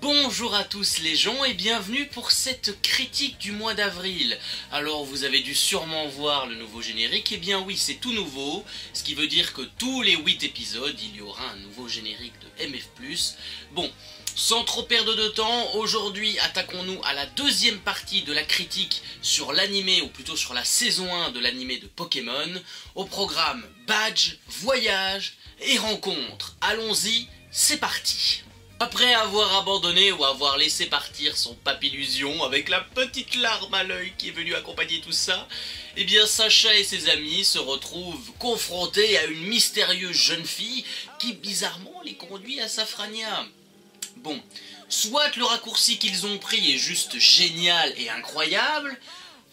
Bonjour à tous les gens et bienvenue pour cette critique du mois d'avril. Alors vous avez dû sûrement voir le nouveau générique, et bien oui c'est tout nouveau, ce qui veut dire que tous les 8 épisodes il y aura un nouveau générique de MF+. Bon, sans trop perdre de temps, aujourd'hui attaquons-nous à la deuxième partie de la critique sur l'animé, ou plutôt sur la saison 1 de l'animé de Pokémon, au programme Badge, Voyage et Rencontre. Allons-y, c'est parti. Après avoir abandonné ou avoir laissé partir son papillusion avec la petite larme à l'œil qui est venue accompagner tout ça, eh bien Sacha et ses amis se retrouvent confrontés à une mystérieuse jeune fille qui bizarrement les conduit à Safrania. Bon, soit le raccourci qu'ils ont pris est juste génial et incroyable,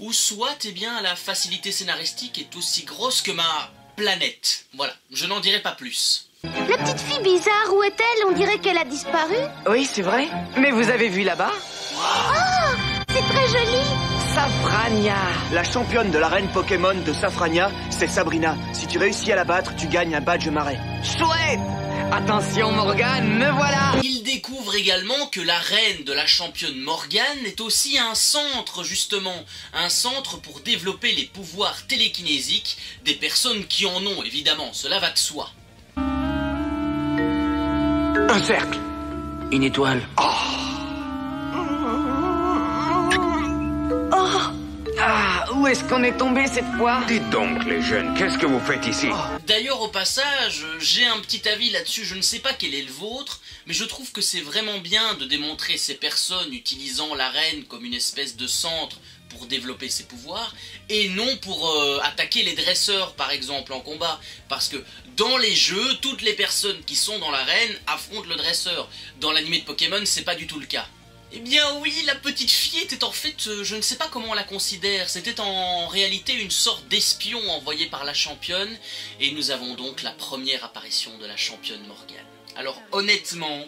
ou soit eh bien la facilité scénaristique est aussi grosse que ma planète. Voilà, je n'en dirai pas plus. La petite fille bizarre, où est-elle? On dirait qu'elle a disparu. Oui, c'est vrai. Mais vous avez vu là-bas? Oh, c'est très joli. Safrania. La championne de l'arène Pokémon de Safrania, c'est Sabrina. Si tu réussis à la battre, tu gagnes un badge marais. Chouette. Attention Morgane, me voilà. Il découvre également que la reine de la championne Morgane est aussi un centre justement, un centre pour développer les pouvoirs télékinésiques des personnes qui en ont évidemment, cela va de soi. Un cercle. Une étoile. Où est-ce qu'on est tombé cette fois? Dites donc les jeunes, qu'est-ce que vous faites ici? D'ailleurs au passage, j'ai un petit avis là-dessus, je ne sais pas quel est le vôtre, mais je trouve que c'est vraiment bien de démontrer ces personnes utilisant l'arène comme une espèce de centre pour développer ses pouvoirs, et non pour attaquer les dresseurs par exemple en combat, parce que dans les jeux, toutes les personnes qui sont dans l'arène affrontent le dresseur. Dans l'animé de Pokémon, c'est pas du tout le cas. Eh bien oui, la petite fille était en fait, je ne sais pas comment on la considère, c'était en réalité une sorte d'espion envoyé par la championne, et nous avons donc la première apparition de la championne Morgane. Alors honnêtement,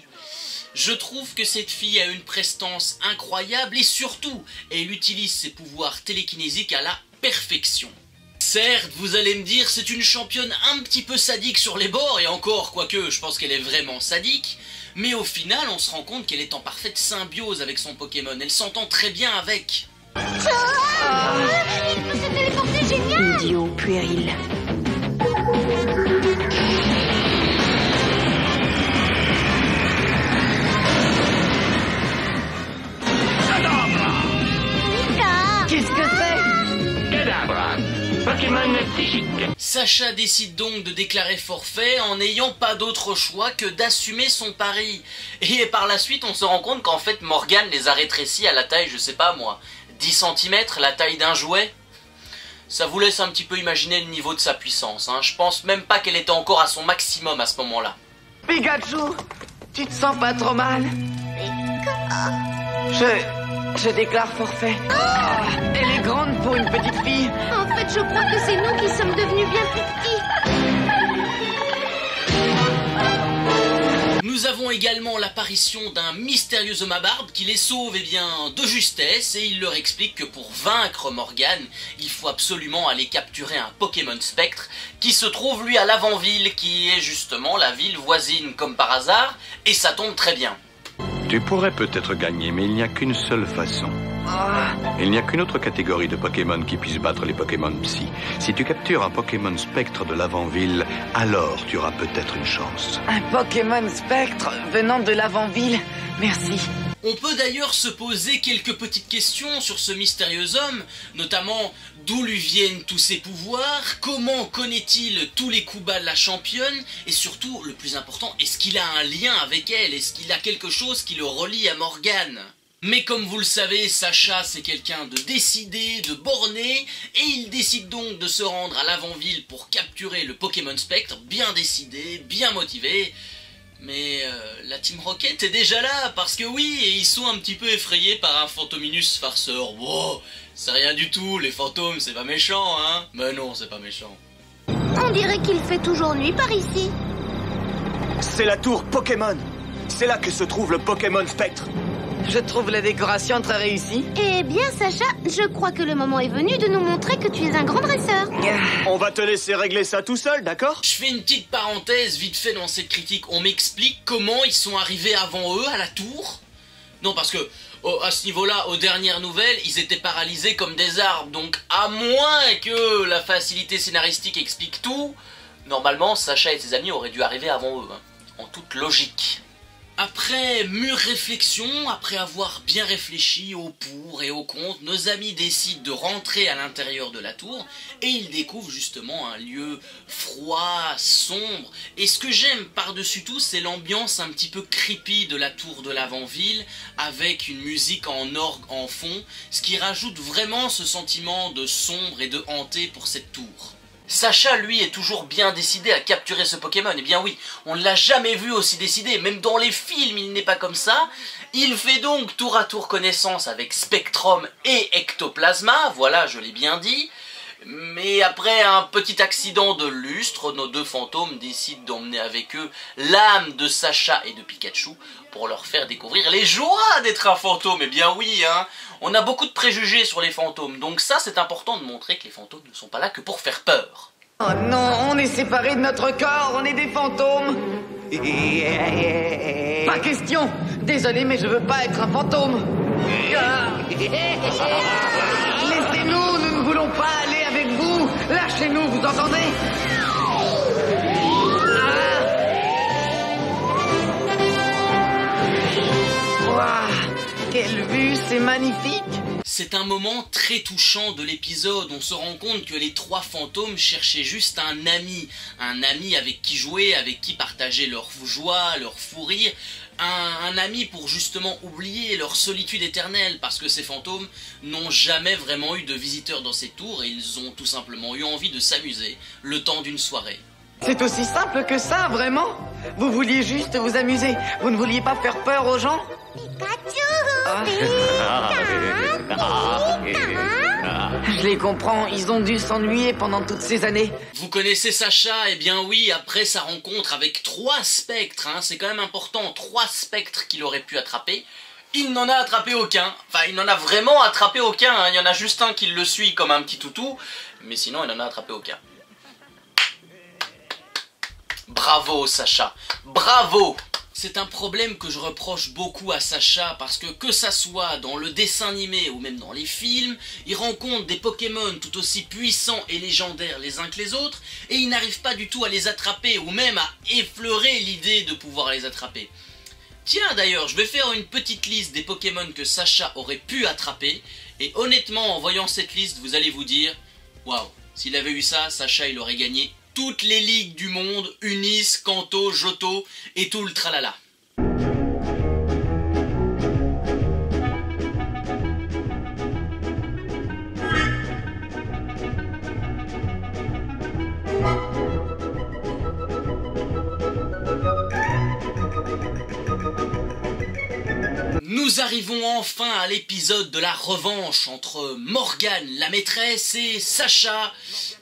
je trouve que cette fille a une prestance incroyable, et surtout, elle utilise ses pouvoirs télékinésiques à la perfection. Certes, vous allez me dire, c'est une championne un petit peu sadique sur les bords, et encore, quoique, je pense qu'elle est vraiment sadique, mais au final, on se rend compte qu'elle est en parfaite symbiose avec son Pokémon, elle s'entend très bien avec. Il peut se téléporter, génial. Idiot puéril. Mika. Qu'est-ce que c'est? Cadabra. Pokémon psychique. Sacha décide donc de déclarer forfait en n'ayant pas d'autre choix que d'assumer son pari. Et par la suite, on se rend compte qu'en fait, Morgane les a rétrécis à la taille, je sais pas moi, 10 cm, la taille d'un jouet. Ça vous laisse un petit peu imaginer le niveau de sa puissance, hein. Je pense même pas qu'elle était encore à son maximum à ce moment-là. Pikachu, tu te sens pas trop mal? Je déclare forfait. Elle est grande pour une petite fille. En fait, je crois que c'est nous qui sommes devenus bien plus petits. Nous avons également l'apparition d'un mystérieux homme à barbe qui les sauve eh bien, de justesse, et il leur explique que pour vaincre Morgane, il faut absolument aller capturer un Pokémon Spectre qui se trouve lui à l'Avant-Ville, qui est justement la ville voisine comme par hasard, et ça tombe très bien. Tu pourrais peut-être gagner, mais il n'y a qu'une seule façon. Il n'y a qu'une autre catégorie de Pokémon qui puisse battre les Pokémon Psy. Si tu captures un Pokémon Spectre de l'Avant-Ville, alors tu auras peut-être une chance. Un Pokémon Spectre venant de l'Avant-Ville. Merci. On peut d'ailleurs se poser quelques petites questions sur ce mystérieux homme, notamment d'où lui viennent tous ses pouvoirs, comment connaît-il tous les coups bas de la championne, et surtout, le plus important, est-ce qu'il a un lien avec elle, est-ce qu'il a quelque chose qui le relie à Morgane? Mais comme vous le savez, Sacha c'est quelqu'un de décidé, de borné, et il décide donc de se rendre à l'Avant-Ville pour capturer le Pokémon Spectre, bien décidé, bien motivé. Mais la Team Rocket est déjà là, parce que oui, et ils sont un petit peu effrayés par un Fantominus farceur. Wow, c'est rien du tout, les fantômes c'est pas méchant, hein? Mais non, c'est pas méchant. On dirait qu'il fait toujours nuit par ici. C'est la tour Pokémon. C'est là que se trouve le Pokémon Spectre. Je trouve la décoration très réussie. Eh bien, Sacha, je crois que le moment est venu de nous montrer que tu es un grand dresseur. On va te laisser régler ça tout seul, d'accord? Je fais une petite parenthèse vite fait dans cette critique. On m'explique comment ils sont arrivés avant eux à la tour. Non, parce que à ce niveau-là, aux dernières nouvelles, ils étaient paralysés comme des arbres. Donc, à moins que la facilité scénaristique explique tout, normalement, Sacha et ses amis auraient dû arriver avant eux, hein, en toute logique. Après mûre réflexion, après avoir bien réfléchi au pour et au contre, nos amis décident de rentrer à l'intérieur de la tour et ils découvrent justement un lieu froid, sombre. Et ce que j'aime par-dessus tout, c'est l'ambiance un petit peu creepy de la tour de l'avant-ville avec une musique en orgue en fond, ce qui rajoute vraiment ce sentiment de sombre et de hanté pour cette tour. Sacha, lui, est toujours bien décidé à capturer ce Pokémon. Eh bien oui, on ne l'a jamais vu aussi décidé, même dans les films, il n'est pas comme ça. Il fait donc tour à tour connaissance avec Spectrum et Ectoplasma, voilà, je l'ai bien dit. Mais après un petit accident de lustre, nos deux fantômes décident d'emmener avec eux l'âme de Sacha et de Pikachu pour leur faire découvrir les joies d'être un fantôme. Eh bien oui, hein, on a beaucoup de préjugés sur les fantômes, donc ça c'est important de montrer que les fantômes ne sont pas là que pour faire peur. Oh non, on est séparés de notre corps, on est des fantômes. Pas question. Désolé, mais je veux pas être un fantôme. Laissez-nous, nous ne voulons pas aller avec vous. Lâchez-nous, vous entendez? Waouh, quelle vue, c'est magnifique. C'est un moment très touchant de l'épisode, on se rend compte que les trois fantômes cherchaient juste un ami avec qui jouer, avec qui partager leur joie, leur fou rire, un ami pour justement oublier leur solitude éternelle, parce que ces fantômes n'ont jamais vraiment eu de visiteurs dans ces tours et ils ont tout simplement eu envie de s'amuser le temps d'une soirée. C'est aussi simple que ça, vraiment? Vous vouliez juste vous amuser, vous ne vouliez pas faire peur aux gens? Je les comprends, ils ont dû s'ennuyer pendant toutes ces années. Vous connaissez Sacha? Eh bien oui, après sa rencontre avec 3 spectres, hein, c'est quand même important, 3 spectres qu'il aurait pu attraper. Il n'en a attrapé aucun, enfin il n'en a vraiment attrapé aucun, hein. Il y en a juste un qui le suit comme un petit toutou, mais sinon il n'en a attrapé aucun. Bravo Sacha, bravo! C'est un problème que je reproche beaucoup à Sacha parce que ça soit dans le dessin animé ou même dans les films, il rencontre des Pokémon tout aussi puissants et légendaires les uns que les autres et il n'arrive pas du tout à les attraper ou même à effleurer l'idée de pouvoir les attraper. Tiens d'ailleurs, je vais faire une petite liste des Pokémon que Sacha aurait pu attraper et honnêtement en voyant cette liste vous allez vous dire waouh, s'il avait eu ça, Sacha il aurait gagné toutes les ligues du monde, Unis, Kanto, Johto et tout le tralala. Nous arrivons enfin à l'épisode de la revanche entre Morgane, la maîtresse, et Sacha,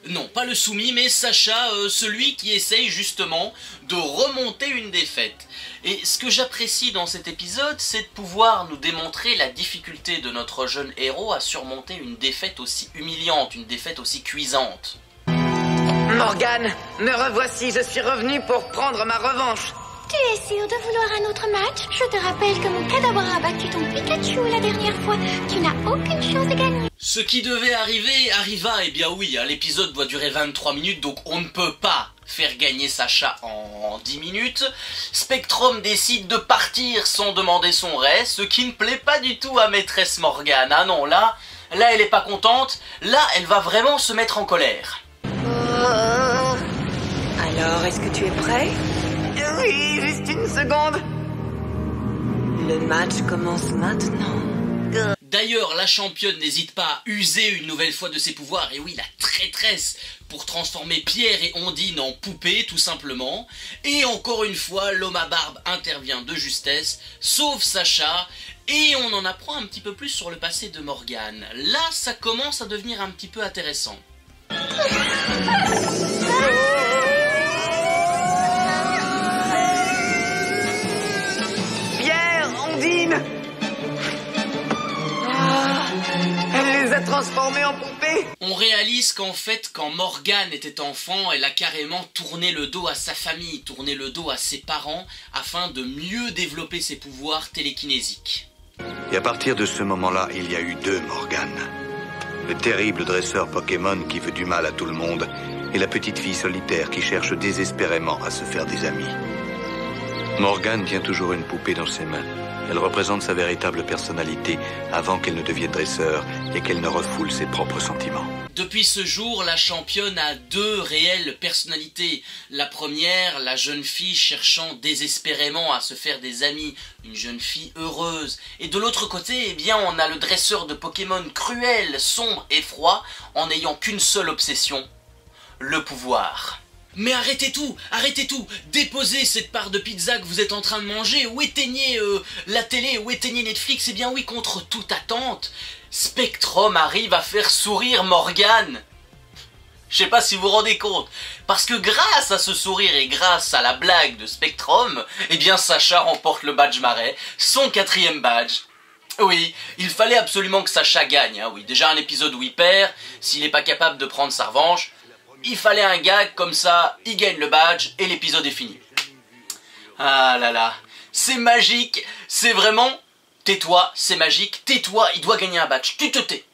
non pas le soumis, mais Sacha, celui qui essaye justement de remonter une défaite. Et ce que j'apprécie dans cet épisode, c'est de pouvoir nous démontrer la difficulté de notre jeune héros à surmonter une défaite aussi humiliante, une défaite aussi cuisante. Morgane, me revoici, je suis revenu pour prendre ma revanche. Tu es sûr de vouloir un autre match? Je te rappelle que mon Kadabra a battu ton Pikachu la dernière fois. Tu n'as aucune chance de gagner. Ce qui devait arriver arriva, et bien oui, l'épisode doit durer 23 minutes, donc on ne peut pas faire gagner Sacha en 10 minutes. Spectrum décide de partir sans demander son reste, ce qui ne plaît pas du tout à maîtresse Morgane. Ah non, là elle est pas contente, là elle va vraiment se mettre en colère. Alors, est-ce que tu es prêt? Oui, juste une seconde. Le match commence maintenant. D'ailleurs, la championne n'hésite pas à user une nouvelle fois de ses pouvoirs, et oui, la traîtresse, pour transformer Pierre et Ondine en poupées, tout simplement. Et encore une fois, l'homme à barbe intervient de justesse, sauve Sacha, et on en apprend un petit peu plus sur le passé de Morgane. Là, ça commence à devenir un petit peu intéressant. Elle les a transformés en poupées. On réalise qu'en fait, quand Morgane était enfant, elle a carrément tourné le dos à sa famille, tourné le dos à ses parents, afin de mieux développer ses pouvoirs télékinésiques. Et à partir de ce moment-là, il y a eu deux Morgan. Le terrible dresseur Pokémon qui veut du mal à tout le monde et la petite fille solitaire qui cherche désespérément à se faire des amis. Morgan tient toujours une poupée dans ses mains. Elle représente sa véritable personnalité avant qu'elle ne devienne dresseur et qu'elle ne refoule ses propres sentiments. Depuis ce jour, la championne a deux réelles personnalités. La première, la jeune fille cherchant désespérément à se faire des amis, une jeune fille heureuse. Et de l'autre côté, eh bien, on a le dresseur de Pokémon cruel, sombre et froid, en n'ayant qu'une seule obsession, le pouvoir. Mais arrêtez tout, déposez cette part de pizza que vous êtes en train de manger, ou éteignez la télé, ou éteignez Netflix. Eh bien oui, contre toute attente, Spectrum arrive à faire sourire Morgan. Je sais pas si vous vous rendez compte, parce que grâce à ce sourire et grâce à la blague de Spectrum, eh bien Sacha remporte le badge marais, son 4e badge. Oui, il fallait absolument que Sacha gagne, hein. Oui, déjà un épisode où il perd, s'il n'est pas capable de prendre sa revanche, il fallait un gag, comme ça, il gagne le badge et l'épisode est fini. Ah là là, c'est magique, c'est vraiment... Tais-toi, c'est magique, tais-toi, il doit gagner un badge, tu te tais.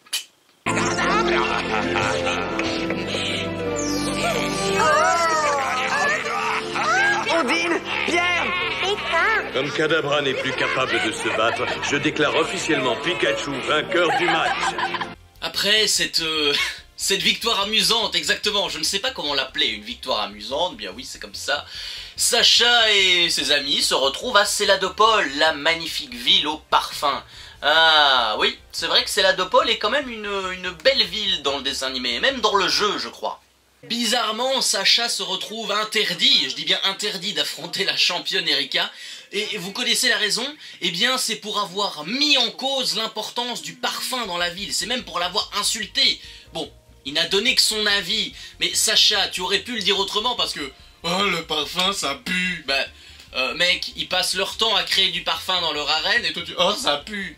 Ondine, Pierre. Comme Kadabra n'est plus capable de se battre, je déclare officiellement Pikachu vainqueur du match. Après cette victoire amusante, exactement, je ne sais pas comment l'appeler, une victoire amusante, bien oui, c'est comme ça. Sacha et ses amis se retrouvent à Céladopol, la magnifique ville au parfum. Ah oui, c'est vrai que Céladopol est quand même une belle ville dans le dessin animé, même dans le jeu, je crois. Bizarrement, Sacha se retrouve interdit, je dis bien interdit d'affronter la championne Erika. Et vous connaissez la raison? Eh bien, c'est pour avoir mis en cause l'importance du parfum dans la ville, c'est même pour l'avoir insulté. Bon, il n'a donné que son avis, mais Sacha, tu aurais pu le dire autrement parce que... Oh, le parfum, ça pue. Ben, mec, ils passent leur temps à créer du parfum dans leur arène et toi tu... Oh, ça pue.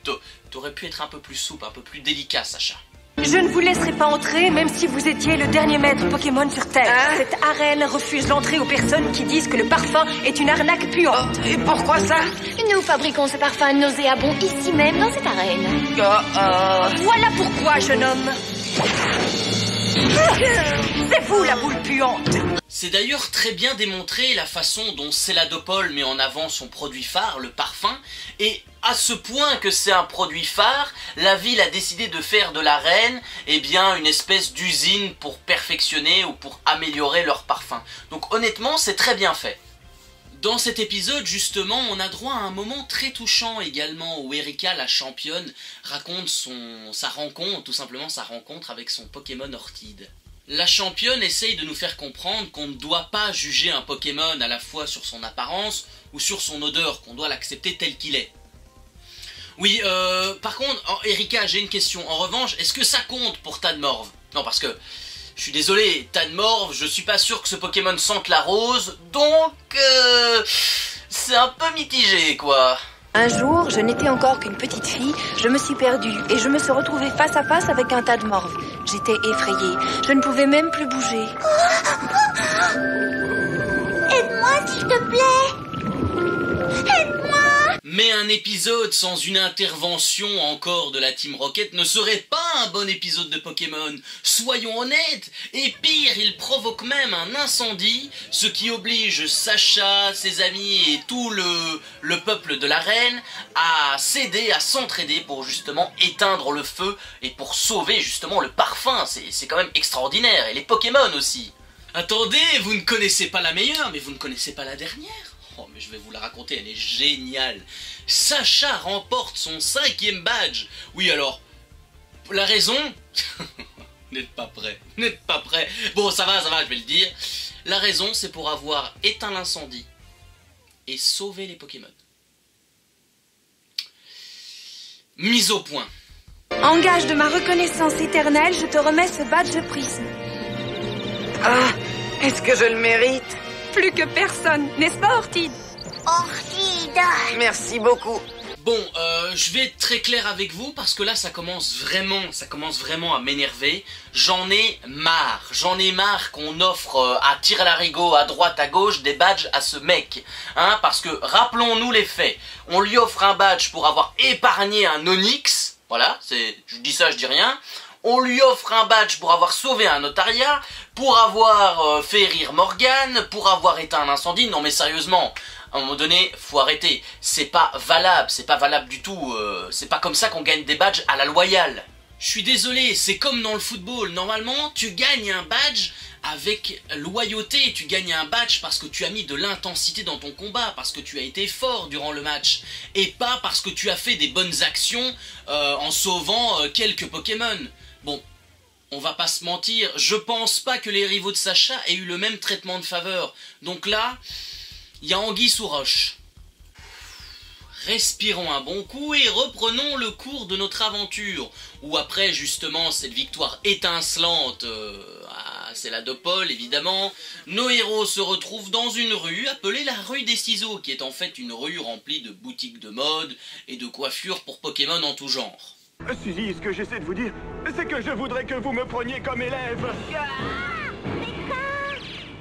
T'aurais pu être un peu plus souple, un peu plus délicat, Sacha. Je ne vous laisserai pas entrer, même si vous étiez le dernier maître Pokémon sur Terre. Hein? Cette arène refuse l'entrée aux personnes qui disent que le parfum est une arnaque puante. Et pourquoi ça? Nous fabriquons ce parfum nauséabond ici même, dans cette arène. Voilà pourquoi, jeune homme. C'est vous la boule puante. C'est d'ailleurs très bien démontré la façon dont Céladopol met en avant son produit phare, le parfum, et à ce point que c'est un produit phare, la ville a décidé de faire de l'arène, eh bien, une espèce d'usine pour perfectionner ou pour améliorer leur parfum. Donc honnêtement, c'est très bien fait. Dans cet épisode, justement, on a droit à un moment très touchant également, où Erika, la championne, raconte sa rencontre, tout simplement sa rencontre avec son Pokémon Orchid. La championne essaye de nous faire comprendre qu'on ne doit pas juger un Pokémon à la fois sur son apparence ou sur son odeur, qu'on doit l'accepter tel qu'il est. Oui, par contre, Erika, j'ai une question. En revanche, est-ce que ça compte pour Tadmorve? Non, parce que, je suis désolé, Tadmorve, je suis pas sûr que ce Pokémon sente la rose, donc... c'est un peu mitigé, quoi. Un jour, je n'étais encore qu'une petite fille, je me suis perdue et je me suis retrouvée face à face avec un Tadmorve. J'étais effrayée, je ne pouvais même plus bouger. Aide-moi, s'il te plaît. Aide-moi. Mais un épisode sans une intervention encore de la Team Rocket ne serait pas un bon épisode de Pokémon. Soyons honnêtes. Et pire, il provoque même un incendie, ce qui oblige Sacha, ses amis et tout le peuple de l'arène à s'aider, à s'entraider pour justement éteindre le feu et pour sauver justement le parfum. C'est quand même extraordinaire. Et les Pokémon aussi. Attendez, vous ne connaissez pas la meilleure, mais vous ne connaissez pas la dernière? Oh, mais je vais vous la raconter, elle est géniale. Sacha remporte son 5e badge. Oui, alors, la raison... N'êtes pas prêts, n'êtes pas prêts. Bon, ça va, je vais le dire. La raison, c'est pour avoir éteint l'incendie et sauvé les Pokémon. Mise au point. En gage de ma reconnaissance éternelle, je te remets ce badge prisme. Ah, est-ce que je le mérite? Plus que personne, n'est-ce pas, Orchid? Orchid. Merci beaucoup. Bon, je vais être très clair avec vous parce que là ça commence vraiment à m'énerver. J'en ai marre qu'on offre à tir-larigot à droite à gauche des badges à ce mec. Hein, parce que rappelons-nous les faits. On lui offre un badge pour avoir épargné un Onyx. Voilà, je dis ça, je dis rien. On lui offre un badge pour avoir sauvé un notariat, pour avoir fait rire Morgane, pour avoir éteint un incendie. Non mais sérieusement, à un moment donné, faut arrêter. C'est pas valable du tout. C'est pas comme ça qu'on gagne des badges à la loyale. Je suis désolé, c'est comme dans le football. Normalement, tu gagnes un badge avec loyauté, tu gagnes un badge parce que tu as mis de l'intensité dans ton combat, parce que tu as été fort durant le match, et pas parce que tu as fait des bonnes actions en sauvant quelques Pokémon. Bon, on va pas se mentir, je pense pas que les rivaux de Sacha aient eu le même traitement de faveur. Donc là, il y a anguille sous roche. Respirons un bon coup et reprenons le cours de notre aventure, où après justement cette victoire étincelante, c'est la de Paul évidemment, nos héros se retrouvent dans une rue appelée la rue des ciseaux, qui est en fait une rue remplie de boutiques de mode et de coiffures pour Pokémon en tout genre. Suzy, ce que j'essaie de vous dire, c'est que je voudrais que vous me preniez comme élève.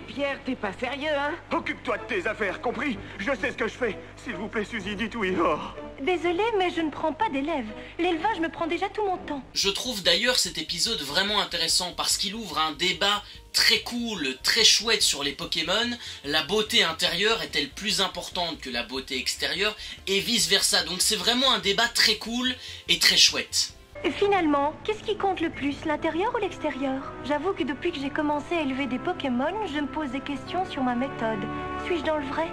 Pierre, t'es pas sérieux, hein? Occupe-toi de tes affaires, compris? Je sais ce que je fais. S'il vous plaît, Suzy, dites oui. Oh. Désolée, mais je ne prends pas d'élèves. L'élevage me prend déjà tout mon temps. Je trouve d'ailleurs cet épisode vraiment intéressant parce qu'il ouvre un débat très cool, très chouette sur les Pokémon. La beauté intérieure est-elle plus importante que la beauté extérieure et vice versa. Donc c'est vraiment un débat très cool et très chouette. Et finalement, qu'est-ce qui compte le plus, l'intérieur ou l'extérieur? J'avoue que depuis que j'ai commencé à élever des Pokémon, je me pose des questions sur ma méthode. Suis-je dans le vrai?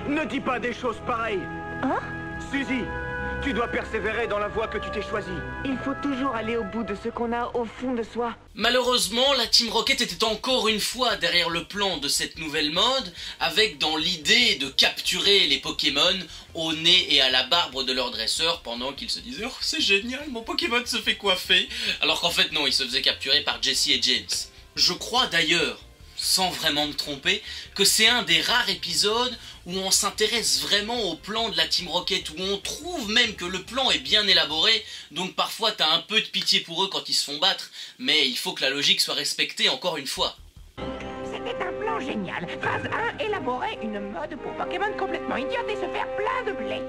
Ne dis pas des choses pareilles. Hein? Suzy, tu dois persévérer dans la voie que tu t'es choisie. Il faut toujours aller au bout de ce qu'on a au fond de soi. Malheureusement, la Team Rocket était encore une fois derrière le plan de cette nouvelle mode, avec dans l'idée de capturer les Pokémon au nez et à la barbe de leur dresseur, pendant qu'ils se disaient « Oh, c'est génial, mon Pokémon se fait coiffer !» Alors qu'en fait non, ils se faisaient capturer par Jessie et James. Je crois d'ailleurs, sans vraiment me tromper, que c'est un des rares épisodes où on s'intéresse vraiment au plan de la Team Rocket, où on trouve même que le plan est bien élaboré, donc parfois t'as un peu de pitié pour eux quand ils se font battre, mais il faut que la logique soit respectée encore une fois. C'était un plan génial. Phase 1, élaborer une mode pour Pokémon complètement idiote et se faire plein de blé.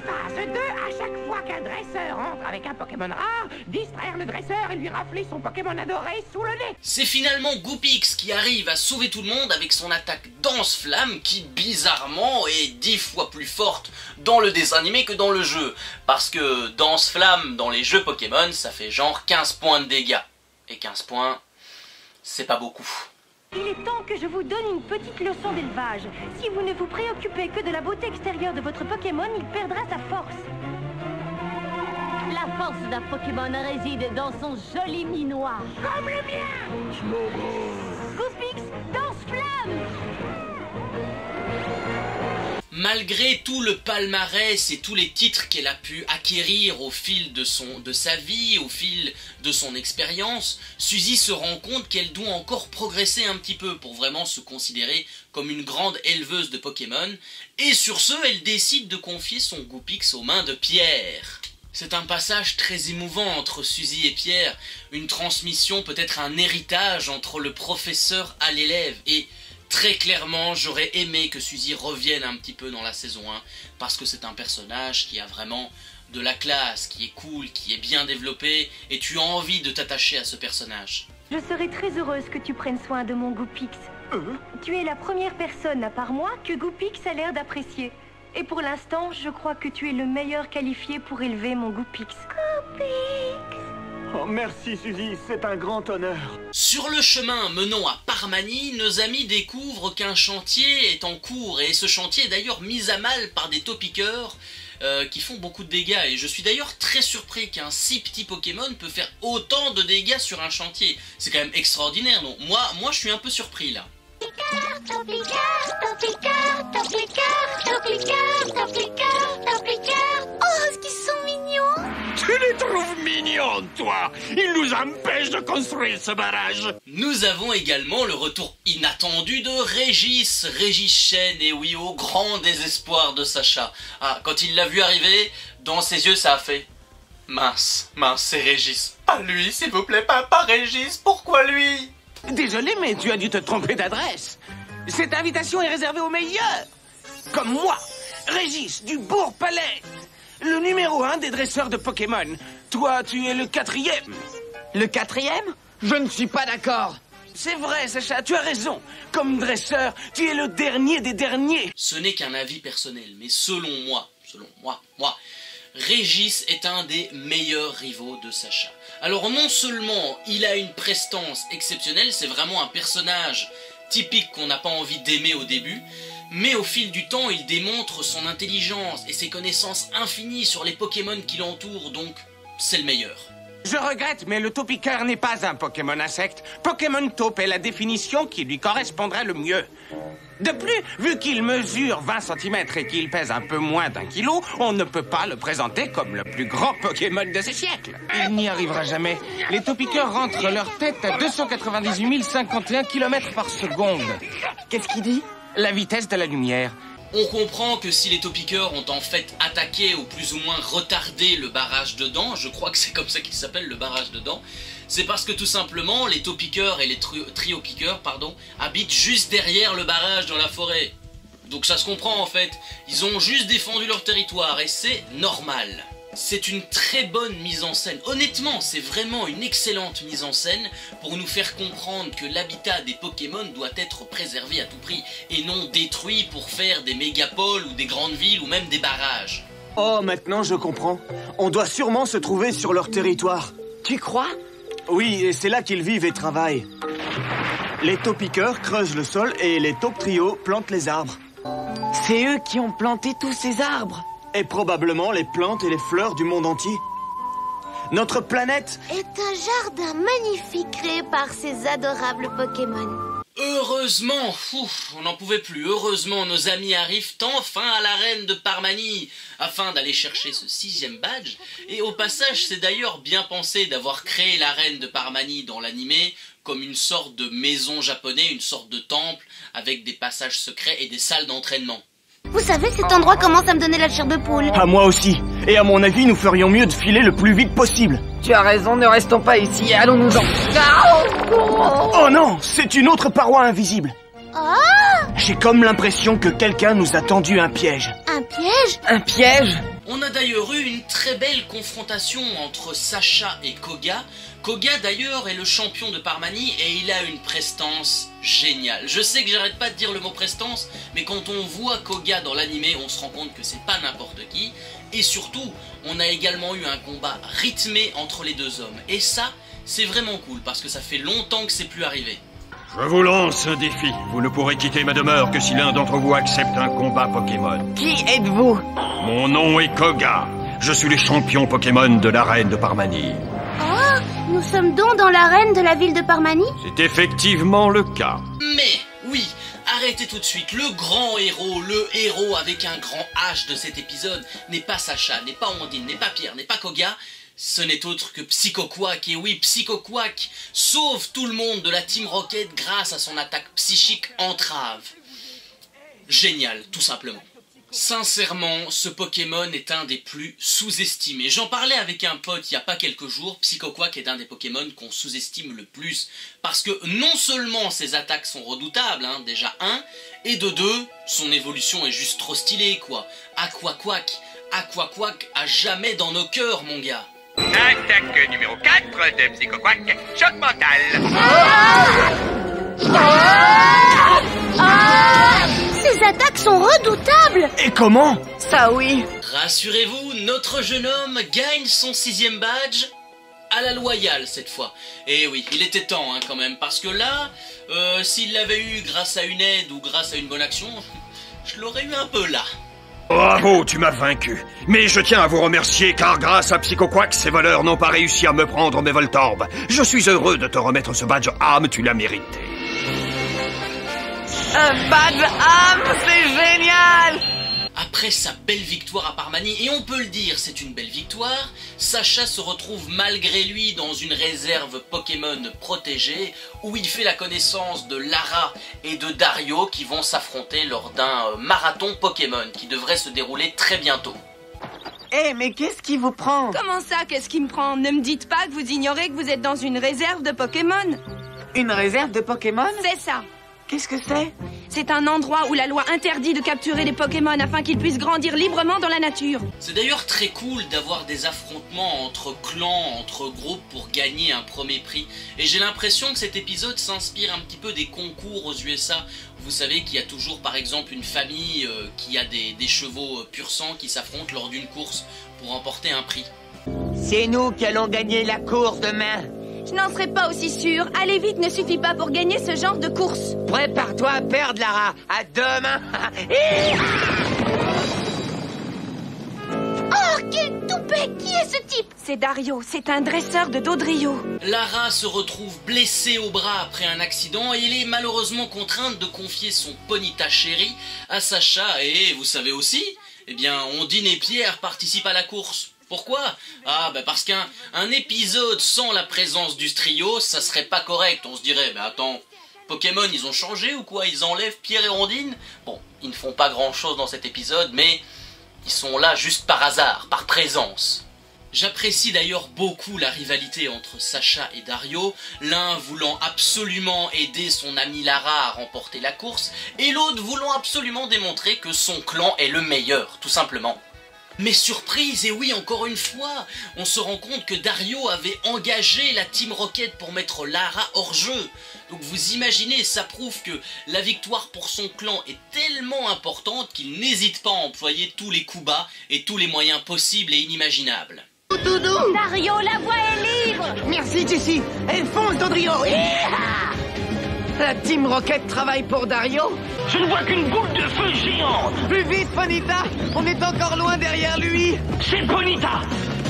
Phase 2, à chaque fois qu'un dresseur entre avec un Pokémon rare, distraire le dresseur et lui rafler son Pokémon adoré sous le nez. C'est finalement Goopix qui arrive à sauver tout le monde avec son attaque Danse-Flamme qui, bizarrement, est 10 fois plus forte dans le dessin animé que dans le jeu. Parce que Danse-Flamme, dans les jeux Pokémon, ça fait genre 15 points de dégâts. Et 15 points, c'est pas beaucoup. Il est temps que je vous donne une petite leçon d'élevage. Si vous ne vous préoccupez que de la beauté extérieure de votre Pokémon, il perdra sa force. La force d'un Pokémon réside dans son joli minois. Comme le mien! Goopix, Danse-Flamme! Malgré tout le palmarès et tous les titres qu'elle a pu acquérir au fil de sa vie, au fil de son expérience, Suzy se rend compte qu'elle doit encore progresser un petit peu pour vraiment se considérer comme une grande éleveuse de Pokémon, et sur ce, elle décide de confier son Goopix aux mains de Pierre. C'est un passage très émouvant entre Suzy et Pierre, une transmission, peut-être un héritage entre le professeur à l'élève, et très clairement, j'aurais aimé que Suzy revienne un petit peu dans la saison 1, parce que c'est un personnage qui a vraiment de la classe, qui est cool, qui est bien développé, et tu as envie de t'attacher à ce personnage. Je serai très heureuse que tu prennes soin de mon Goopix. Tu es la première personne, à part moi, que Goopix a l'air d'apprécier. Et pour l'instant, je crois que tu es le meilleur qualifié pour élever mon Goopix. Goopix! Oh, merci Suzy, c'est un grand honneur. Sur le chemin menant à Parmanie, nos amis découvrent qu'un chantier est en cours, et ce chantier est d'ailleurs mis à mal par des taupiqueurs qui font beaucoup de dégâts, et je suis d'ailleurs très surpris qu'un si petit Pokémon peut faire autant de dégâts sur un chantier. C'est quand même extraordinaire, non? Moi je suis un peu surpris là. Oh, ce qu'ils sont mignons! les trouve mignons, toi. Ils nous empêchent de construire ce barrage. Nous avons également le retour inattendu de Régis Chen, et oui, au grand désespoir de Sacha. Ah, quand il l'a vu arriver, dans ses yeux ça a fait... Mince, c'est Régis. Pas lui, s'il vous plaît, pas Régis, pourquoi lui? Désolé, mais tu as dû te tromper d'adresse. Cette invitation est réservée aux meilleurs. Comme moi, Régis du Bourg-Palais. Le numéro 1 des dresseurs de Pokémon. Toi, tu es le 4e. Le 4e? Je ne suis pas d'accord. C'est vrai, Sacha, tu as raison. Comme dresseur, tu es le dernier des derniers. Ce n'est qu'un avis personnel, mais selon moi, Régis est un des meilleurs rivaux de Sacha. Alors non seulement il a une prestance exceptionnelle, c'est vraiment un personnage typique qu'on n'a pas envie d'aimer au début, mais au fil du temps il démontre son intelligence et ses connaissances infinies sur les Pokémon qui l'entourent, donc c'est le meilleur. Je regrette, mais le Taupiqueur n'est pas un Pokémon insecte. Pokémon taupe est la définition qui lui correspondrait le mieux. De plus, vu qu'il mesure 20 cm et qu'il pèse un peu moins d'1 kilo, on ne peut pas le présenter comme le plus grand Pokémon de ce siècle. Il n'y arrivera jamais. Les Taupiqueurs rentrent leur tête à 298 051 km par seconde. Qu'est-ce qu'il dit? La vitesse de la lumière. On comprend que si les Taupiqueurs ont en fait attaqué ou plus ou moins retardé le barrage de dents, je crois que c'est comme ça qu'il s'appelle, le barrage de dents, c'est parce que tout simplement les Taupiqueurs et les Triopiqueurs, habitent juste derrière le barrage dans la forêt. Donc ça se comprend en fait, ils ont juste défendu leur territoire et c'est normal. C'est une très bonne mise en scène. Honnêtement, c'est vraiment une excellente mise en scène pour nous faire comprendre que l'habitat des Pokémon doit être préservé à tout prix et non détruit pour faire des mégapoles ou des grandes villes ou même des barrages. Oh, maintenant je comprends. On doit sûrement se trouver sur leur territoire. Tu crois? Oui, et c'est là qu'ils vivent et travaillent. Les Taupiqueurs creusent le sol et les Tauptrios plantent les arbres. C'est eux qui ont planté tous ces arbres. Et probablement les plantes et les fleurs du monde entier. Notre planète est un jardin magnifique créé par ces adorables Pokémon. Heureusement, on n'en pouvait plus, heureusement nos amis arrivent enfin à l'arène de Parmanie afin d'aller chercher ce 6e badge. Et au passage, c'est d'ailleurs bien pensé d'avoir créé l'arène de Parmanie dans l'animé comme une sorte de maison japonais, une sorte de temple avec des passages secrets et des salles d'entraînement. Vous savez, cet endroit commence à me donner la chair de poule. À moi aussi. Et à mon avis, nous ferions mieux de filer le plus vite possible. Tu as raison, ne restons pas ici, allons-nous-en. Oh non, c'est une autre paroi invisible. Oh! J'ai comme l'impression que quelqu'un nous a tendu un piège. Un piège? Un piège? On a d'ailleurs eu une très belle confrontation entre Sacha et Koga. Koga d'ailleurs est le champion de Parmanie et il a une prestance géniale. Je sais que j'arrête pas de dire le mot prestance, mais quand on voit Koga dans l'animé, on se rend compte que c'est pas n'importe qui. Et surtout, on a également eu un combat rythmé entre les deux hommes. Et ça, c'est vraiment cool parce que ça fait longtemps que c'est plus arrivé. Je vous lance un défi. Vous ne pourrez quitter ma demeure que si l'un d'entre vous accepte un combat Pokémon. Qui êtes-vous? Mon nom est Koga. Je suis le champion Pokémon de l'arène de Parmanie. Oh, nous sommes donc dans l'arène de la ville de Parmanie? C'est effectivement le cas. Mais, oui, arrêtez tout de suite. Le grand héros, le héros avec un grand H de cet épisode n'est pas Sacha, n'est pas Ondine, n'est pas Pierre, n'est pas Koga. Ce n'est autre que Psycho Quack, et oui, Psycho Quack sauve tout le monde de la Team Rocket grâce à son attaque psychique entrave. Génial, tout simplement. Sincèrement, ce Pokémon est un des plus sous-estimés. J'en parlais avec un pote il y a pas quelques jours, Psycho Quack est un des Pokémon qu'on sous-estime le plus. Parce que non seulement ses attaques sont redoutables, déjà 1, et de 2, son évolution est juste trop stylée, quoi. Aqua Quack à jamais dans nos cœurs, mon gars. Attaque numéro 4 de Psycho Quack, choc mental. Ces attaques sont redoutables. Et comment? Ça oui. Rassurez-vous, notre jeune homme gagne son 6e badge à la loyale cette fois. Et oui, il était temps quand même, parce que là, s'il l'avait eu grâce à une aide ou grâce à une bonne action, je l'aurais eu un peu là. Bravo, tu m'as vaincu. Mais je tiens à vous remercier car grâce à Psycho Quack, ces voleurs n'ont pas réussi à me prendre mes Voltorbes. Je suis heureux de te remettre ce badge âme, tu l'as mérité. Un badge âme, c'est génial! Après sa belle victoire à Parmanie, et on peut le dire, c'est une belle victoire, Sacha se retrouve malgré lui dans une réserve Pokémon protégée où il fait la connaissance de Lara et de Dario qui vont s'affronter lors d'un marathon Pokémon qui devrait se dérouler très bientôt. Eh, mais qu'est-ce qui vous prend? Comment ça, qu'est-ce qui me prend? Ne me dites pas que vous ignorez que vous êtes dans une réserve de Pokémon. Une réserve de Pokémon? C'est ça. Qu'est-ce que c'est? C'est un endroit où la loi interdit de capturer des Pokémon afin qu'ils puissent grandir librement dans la nature. C'est d'ailleurs très cool d'avoir des affrontements entre clans, entre groupes pour gagner un premier prix. Et j'ai l'impression que cet épisode s'inspire un petit peu des concours aux USA. Vous savez qu'il y a toujours par exemple une famille qui a des chevaux pur sang qui s'affrontent lors d'une course pour remporter un prix. C'est nous qui allons gagner la course demain. Je n'en serais pas aussi sûre. Aller vite ne suffit pas pour gagner ce genre de course. Prépare-toi à perdre, Lara. À demain. Oh, quel toupet! Qui est ce type? C'est Dario, c'est un dresseur de Dodrio. Lara se retrouve blessée au bras après un accident et elle est malheureusement contrainte de confier son Ponyta chéri à Sacha. Et vous savez aussi, eh bien, Ondine et Pierre participent à la course. Pourquoi? Ah, bah parce qu'un épisode sans la présence du trio, ça serait pas correct. On se dirait, mais attends, Pokémon, ils ont changé ou quoi? Ils enlèvent Pierre et Ondine? Bon, ils ne font pas grand-chose dans cet épisode, mais ils sont là juste par hasard, par présence. J'apprécie d'ailleurs beaucoup la rivalité entre Sacha et Dario, l'un voulant absolument aider son ami Lara à remporter la course, et l'autre voulant absolument démontrer que son clan est le meilleur, tout simplement. Mais surprise, et oui, encore une fois, on se rend compte que Dario avait engagé la Team Rocket pour mettre Lara hors jeu. Donc vous imaginez, ça prouve que la victoire pour son clan est tellement importante qu'il n'hésite pas à employer tous les coups bas et tous les moyens possibles et inimaginables. Doudou! Dario, la voie est libre! Merci, Jessie. Elle fonce, Dodrio. La Team Rocket travaille pour Dario. Je ne vois qu'une boule de feu géante. Plus vite, Ponyta. On est encore loin derrière lui. C'est Ponyta.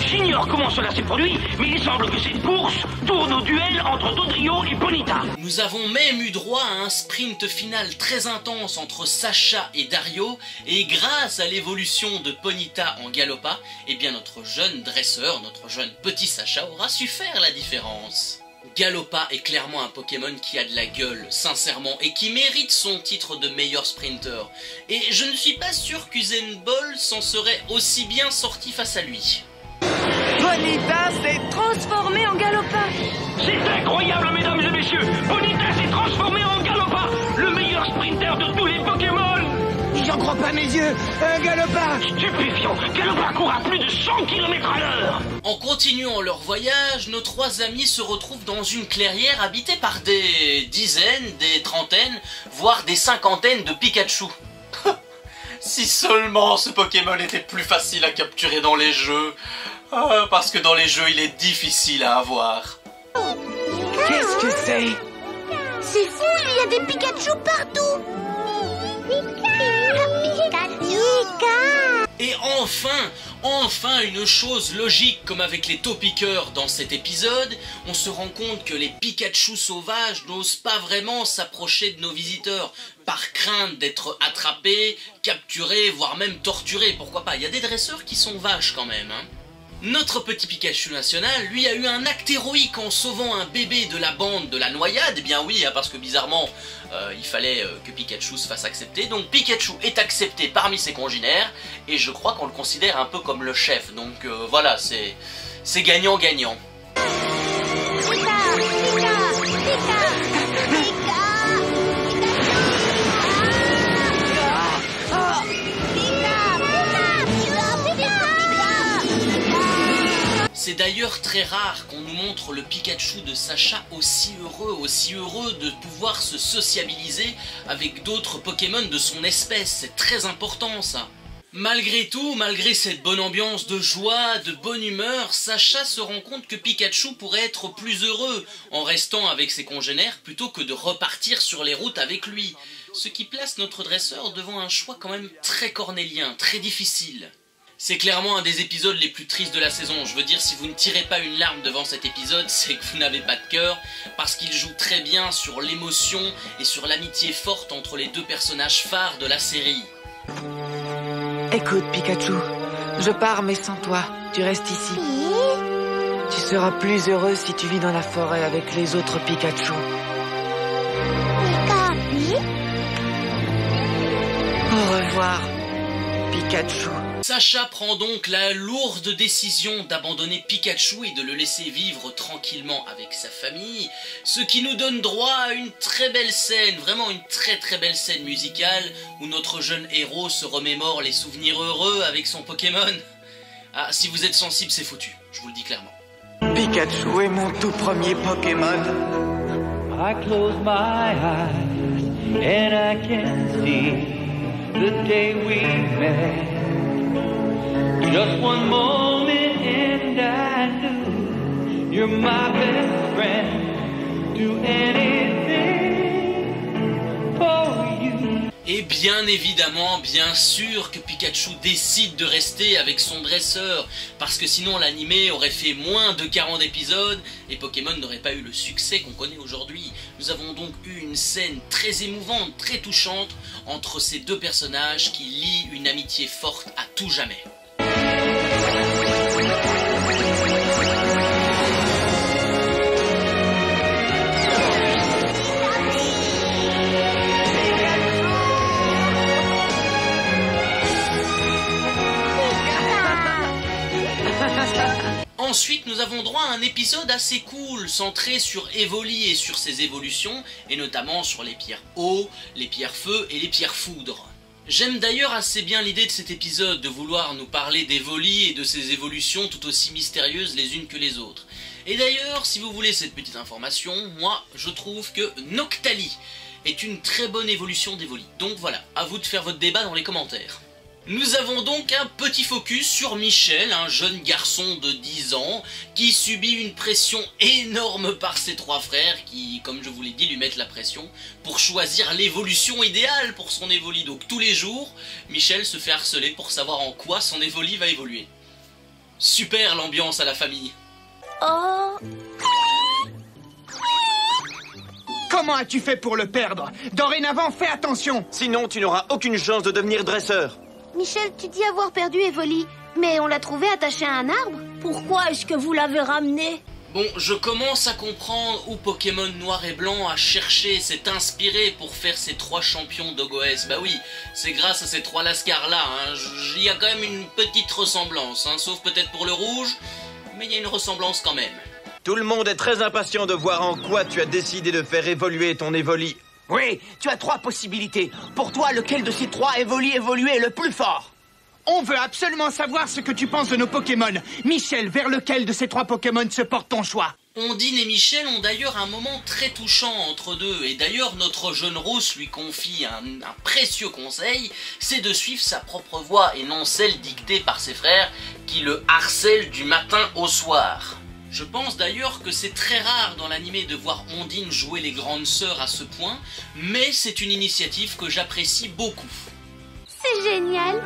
J'ignore comment cela s'est produit, mais il semble que cette course tourne au duel entre Dodrio et Ponyta. Nous avons même eu droit à un sprint final très intense entre Sacha et Dario, et grâce à l'évolution de Ponyta en Galopa, eh bien notre jeune dresseur, notre jeune petit Sacha aura su faire la différence. Galopa est clairement un Pokémon qui a de la gueule, sincèrement, et qui mérite son titre de meilleur sprinter. Et je ne suis pas sûr qu'Usain Bolt s'en serait aussi bien sorti face à lui. Ponyta s'est transformé en Galopa. C'est incroyable, mesdames et messieurs. Ponyta s'est transformé en Galopa, le meilleur sprinter de tous les Pokémon. J'en crois pas mes yeux. Un Galopa. Stupéfiant. Galopa court à plus de 100 km/h. En continuant leur voyage, nos trois amis se retrouvent dans une clairière habitée par des dizaines, des trentaines, voire des cinquantaines de Pikachu. Si seulement ce Pokémon était plus facile à capturer dans les jeux. Parce que dans les jeux, il est difficile à avoir. Qu'est-ce que c'est? C'est fou, il y a des Pikachu partout! Et enfin une chose logique comme avec les Topiqueurs dans cet épisode, on se rend compte que les Pikachu sauvages n'osent pas vraiment s'approcher de nos visiteurs, par crainte d'être attrapés, capturés, voire même torturés, pourquoi pas, il y a des dresseurs qui sont vaches quand même, hein. Notre petit Pikachu national, lui, a eu un acte héroïque en sauvant un bébé de la bande de la noyade. Eh bien oui, parce que bizarrement, il fallait que Pikachu se fasse accepter. Donc Pikachu est accepté parmi ses congénères, et je crois qu'on le considère un peu comme le chef. Donc voilà, c'est gagnant-gagnant. C'est d'ailleurs très rare qu'on nous montre le Pikachu de Sacha aussi heureux de pouvoir se sociabiliser avec d'autres Pokémon de son espèce, c'est très important ça. Malgré tout, malgré cette bonne ambiance de joie, de bonne humeur, Sacha se rend compte que Pikachu pourrait être plus heureux en restant avec ses congénères plutôt que de repartir sur les routes avec lui. Ce qui place notre dresseur devant un choix quand même très cornélien, très difficile. C'est clairement un des épisodes les plus tristes de la saison. Je veux dire, si vous ne tirez pas une larme devant cet épisode, c'est que vous n'avez pas de cœur, parce qu'il joue très bien sur l'émotion et sur l'amitié forte entre les deux personnages phares de la série. Écoute, Pikachu, je pars mais sans toi. Tu restes ici. Tu seras plus heureux si tu vis dans la forêt avec les autres Pikachu. Au revoir, Pikachu. Sacha prend donc la lourde décision d'abandonner Pikachu et de le laisser vivre tranquillement avec sa famille, ce qui nous donne droit à une très belle scène, vraiment une très belle scène musicale où notre jeune héros se remémore les souvenirs heureux avec son Pokémon. Ah, si vous êtes sensible, c'est foutu, je vous le dis clairement. Pikachu est mon tout premier Pokémon. I close my eyes and I can see the day we met. Just one moment and I knew you're my best friend. Do anything for you. Et bien évidemment, bien sûr que Pikachu décide de rester avec son dresseur, parce que sinon l'animé aurait fait moins de 40 épisodes et Pokémon n'aurait pas eu le succès qu'on connaît aujourd'hui. Nous avons donc eu une scène très émouvante, très touchante entre ces deux personnages qui lient une amitié forte à tout jamais. Ensuite, nous avons droit à un épisode assez cool, centré sur Evoli et sur ses évolutions, et notamment sur les pierres eau, les pierres feu et les pierres foudre. J'aime d'ailleurs assez bien l'idée de cet épisode, de vouloir nous parler d'Evoli et de ses évolutions tout aussi mystérieuses les unes que les autres. Et d'ailleurs, si vous voulez cette petite information, moi, je trouve que Noctali est une très bonne évolution d'Evoli. Donc voilà, à vous de faire votre débat dans les commentaires. Nous avons donc un petit focus sur Michel, un jeune garçon de 10 ans, qui subit une pression énorme par ses trois frères, qui, comme je vous l'ai dit, lui mettent la pression pour choisir l'évolution idéale pour son Evoli. Donc tous les jours, Michel se fait harceler pour savoir en quoi son Evoli va évoluer. Super l'ambiance à la famille. Oh. Comment as-tu fait pour le perdre? Dorénavant, fais attention. Sinon, tu n'auras aucune chance de devenir dresseur. Michel, tu dis avoir perdu Evoli, mais on l'a trouvé attaché à un arbre. Pourquoi est-ce que vous l'avez ramené? Bon, je commence à comprendre où Pokémon Noir et Blanc a cherché, s'est inspiré pour faire ces trois champions d'OGOS. Bah oui, c'est grâce à ces trois lascars là, hein. Il y a quand même une petite ressemblance, hein, sauf peut-être pour le rouge, mais il y a une ressemblance quand même. Tout le monde est très impatient de voir en quoi tu as décidé de faire évoluer ton Evoli. Oui, tu as trois possibilités. Pour toi, lequel de ces trois Evoli évolué est le plus fort? On veut absolument savoir ce que tu penses de nos Pokémon. Michel, vers lequel de ces trois Pokémon se porte ton choix? Ondine et Michel ont d'ailleurs un moment très touchant entre deux, et d'ailleurs notre jeune rousse lui confie un précieux conseil, c'est de suivre sa propre voie et non celle dictée par ses frères qui le harcèlent du matin au soir. Je pense d'ailleurs que c'est très rare dans l'animé de voir Ondine jouer les grandes sœurs à ce point, mais c'est une initiative que j'apprécie beaucoup. C'est génial.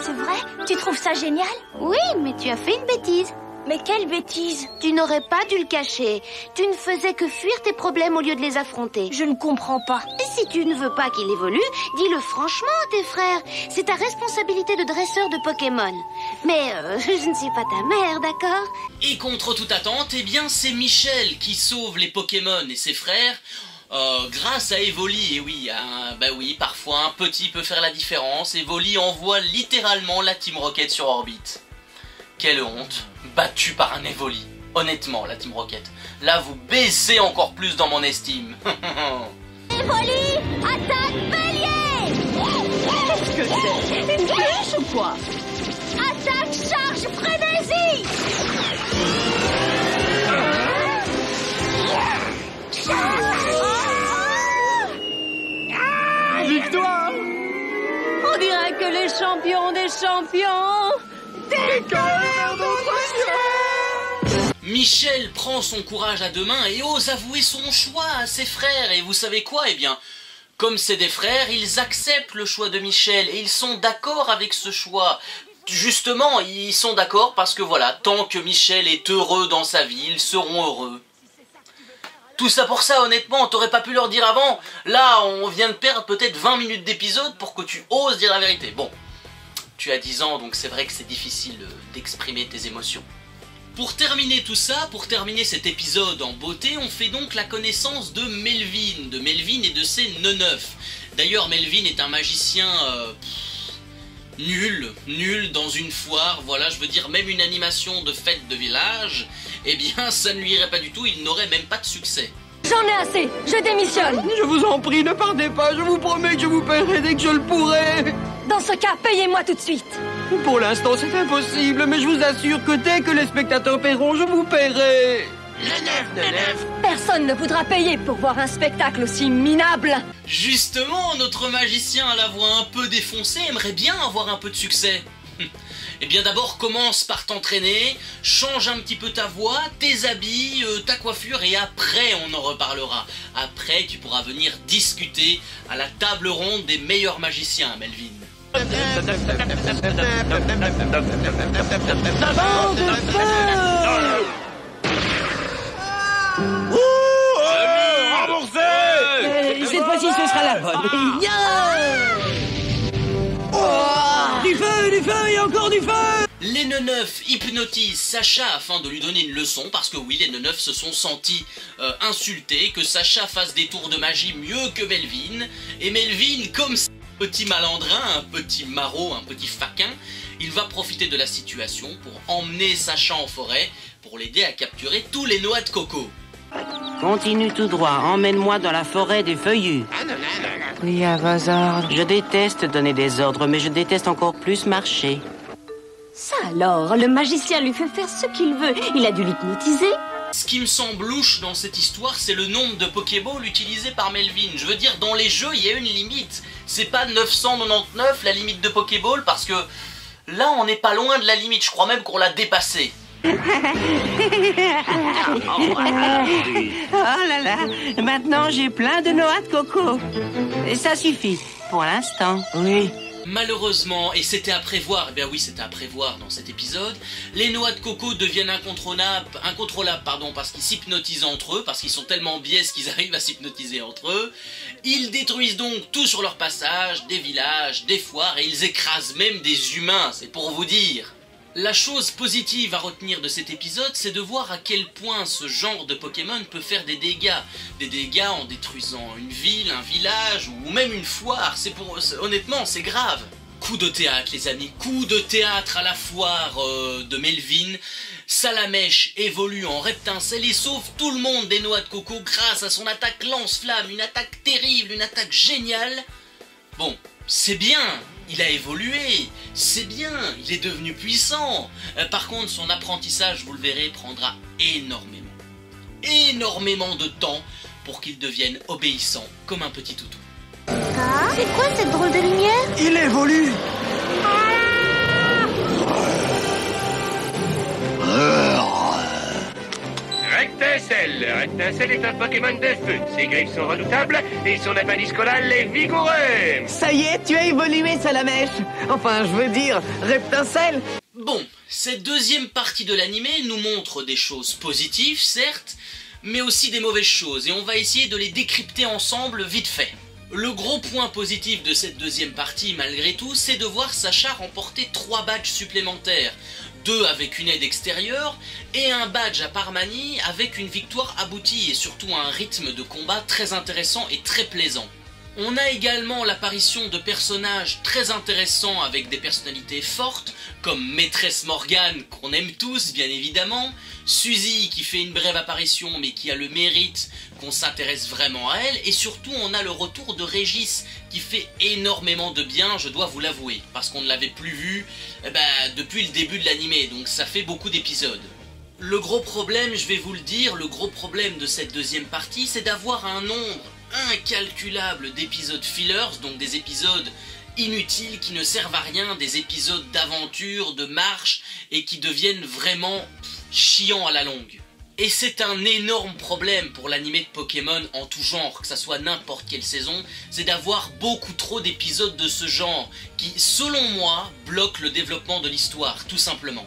C'est vrai? Tu trouves ça génial? Oui, mais tu as fait une bêtise. Mais quelle bêtise! Tu n'aurais pas dû le cacher. Tu ne faisais que fuir tes problèmes au lieu de les affronter. Je ne comprends pas. Et si tu ne veux pas qu'il évolue, dis-le franchement à tes frères. C'est ta responsabilité de dresseur de Pokémon. Mais je ne suis pas ta mère, d'accord? Et contre toute attente, eh bien c'est Michel qui sauve les Pokémon et ses frères grâce à Evoli. Et oui, bah oui, parfois un petit peut faire la différence. Evoli envoie littéralement la Team Rocket sur orbite. Quelle honte, battu par un Evoli. Honnêtement, la Team Rocket. Là, vous baissez encore plus dans mon estime. Evoli, attaque bélier! Qu'est-ce que c'est? Une flèche ou quoi? Attaque charge frénésie! Victoire! On dirait que les champions des champions... Michel prend son courage à deux mains et ose avouer son choix à ses frères. Et vous savez quoi? Eh bien, comme c'est des frères, ils acceptent le choix de Michel et ils sont d'accord avec ce choix. Justement, ils sont d'accord parce que voilà, tant que Michel est heureux dans sa vie, ils seront heureux. Tout ça pour ça, honnêtement, t'aurais pas pu leur dire avant. Là, on vient de perdre peut-être 20 minutes d'épisode pour que tu oses dire la vérité. Bon. tu as 10 ans, donc c'est vrai que c'est difficile d'exprimer tes émotions. Pour terminer tout ça, pour terminer cet épisode en beauté, on fait donc la connaissance de Melvin et de ses neufs. D'ailleurs, Melvin est un magicien nul dans une foire, voilà, je veux dire, même une animation de fête de village, eh bien, ça ne lui irait pas du tout, il n'aurait même pas de succès. J'en ai assez, je démissionne. Je vous en prie, ne partez pas, je vous promets que je vous paierai dès que je le pourrai. Dans ce cas, payez-moi tout de suite. Pour l'instant, c'est impossible, mais je vous assure que dès que les spectateurs paieront, je vous paierai. Le neuf. Personne ne voudra payer pour voir un spectacle aussi minable. Justement, notre magicien à la voix un peu défoncée aimerait bien avoir un peu de succès. Eh bien d'abord commence par t'entraîner, change un petit peu ta voix, tes habits, ta coiffure et après on en reparlera. Après tu pourras venir discuter à la table ronde des meilleurs magiciens, Melvin. Cette fois-ci, ce sera la bonne. Du feu et encore du feu. Les neufs hypnotisent Sacha afin de lui donner une leçon, parce que oui, les neufs se sont sentis insultés, que Sacha fasse des tours de magie mieux que Melvin, et Melvin, comme petit malandrin, un petit maraud, un petit faquin, il va profiter de la situation pour emmener Sacha en forêt, pour l'aider à capturer tous les noix de coco. Continue tout droit, emmène-moi dans la forêt des feuillus. Oui, à vos ordres. Je déteste donner des ordres, mais je déteste encore plus marcher. Ça alors, le magicien lui fait faire ce qu'il veut. Il a dû l'hypnotiser. Ce qui me semble louche dans cette histoire, c'est le nombre de Pokéballs utilisés par Melvin. Je veux dire, dans les jeux, il y a une limite. C'est pas 999 la limite de Pokéball, parce que là, on n'est pas loin de la limite. Je crois même qu'on l'a dépassée. Oh là là, maintenant j'ai plein de noix de coco. Et ça suffit, pour l'instant. Oui. Malheureusement, et c'était à prévoir, eh bien oui, c'était à prévoir dans cet épisode, les noix de coco deviennent incontrôlables, parce qu'ils s'hypnotisent entre eux, parce qu'ils sont tellement biais qu'ils arrivent à s'hypnotiser entre eux. Ils détruisent donc tout sur leur passage, des villages, des foires, et ils écrasent même des humains, c'est pour vous dire. La chose positive à retenir de cet épisode, c'est de voir à quel point ce genre de Pokémon peut faire des dégâts. Des dégâts en détruisant une ville, un village ou même une foire. Honnêtement, c'est grave. Coup de théâtre, les amis, coup de théâtre à la foire de Melvin. Salamèche évolue en Reptincelle et sauve tout le monde des noix de coco grâce à son attaque lance-flamme, une attaque terrible, une attaque géniale. Bon, c'est bien, il a évolué, c'est bien, il est devenu puissant. Par contre, son apprentissage, vous le verrez, prendra énormément de temps pour qu'il devienne obéissant comme un petit toutou. Ah, c'est quoi cette drôle de lumière? Il évolue. Reptincelle est un Pokémon de feu. Ses griffes sont redoutables et son appendice caudal est vigoureux. Ça y est, tu as évolué, Salamèche. Enfin, je veux dire, Reptincelle. Bon, cette deuxième partie de l'animé nous montre des choses positives, certes, mais aussi des mauvaises choses, et on va essayer de les décrypter ensemble vite fait. Le gros point positif de cette deuxième partie, malgré tout, c'est de voir Sacha remporter 3 badges supplémentaires. 2 avec une aide extérieure, et un badge à Parmanie avec une victoire aboutie, et surtout un rythme de combat très intéressant et très plaisant. On a également l'apparition de personnages très intéressants avec des personnalités fortes, comme Maîtresse Morgane, qu'on aime tous bien évidemment, Suzy qui fait une brève apparition mais qui a le mérite qu'on s'intéresse vraiment à elle, et surtout on a le retour de Régis qui fait énormément de bien, je dois vous l'avouer, parce qu'on ne l'avait plus vu depuis le début de l'animé, donc ça fait beaucoup d'épisodes. Le gros problème, je vais vous le dire, le gros problème de cette deuxième partie, c'est d'avoir un nombre incalculable d'épisodes fillers, donc des épisodes inutiles qui ne servent à rien, des épisodes d'aventure, de marche, et qui deviennent vraiment chiants à la longue. Et c'est un énorme problème pour l'animé de Pokémon en tout genre, que ça soit n'importe quelle saison, c'est d'avoir beaucoup trop d'épisodes de ce genre, qui, selon moi, bloquent le développement de l'histoire, tout simplement.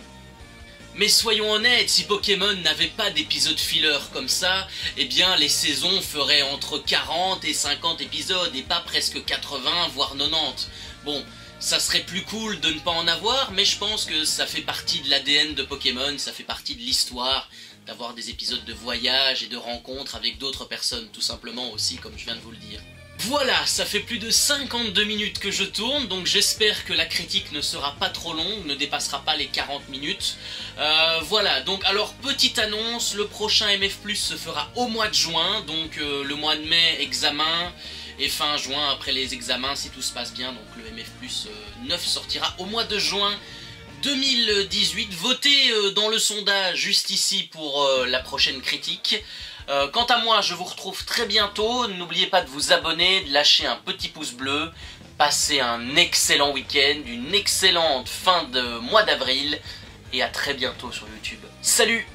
Mais soyons honnêtes, si Pokémon n'avait pas d'épisodes filler comme ça, eh bien les saisons feraient entre 40 et 50 épisodes et pas presque 80 voire 90. Bon, Ça serait plus cool de ne pas en avoir, mais je pense que ça fait partie de l'ADN de Pokémon, ça fait partie de l'histoire, d'avoir des épisodes de voyage et de rencontres avec d'autres personnes, tout simplement aussi, comme je viens de vous le dire. Voilà, ça fait plus de 52 minutes que je tourne, donc j'espère que la critique ne sera pas trop longue, ne dépassera pas les 40 minutes. Voilà, donc alors petite annonce, le prochain MF+, se fera au mois de juin, donc le mois de mai, examen, et fin juin après les examens si tout se passe bien, donc le MF+, 9 sortira au mois de juin 2018. Votez dans le sondage juste ici pour la prochaine critique. Quant à moi, je vous retrouve très bientôt. N'oubliez pas de vous abonner, de lâcher un petit pouce bleu. Passez un excellent week-end, une excellente fin de mois d'avril. Et à très bientôt sur YouTube. Salut!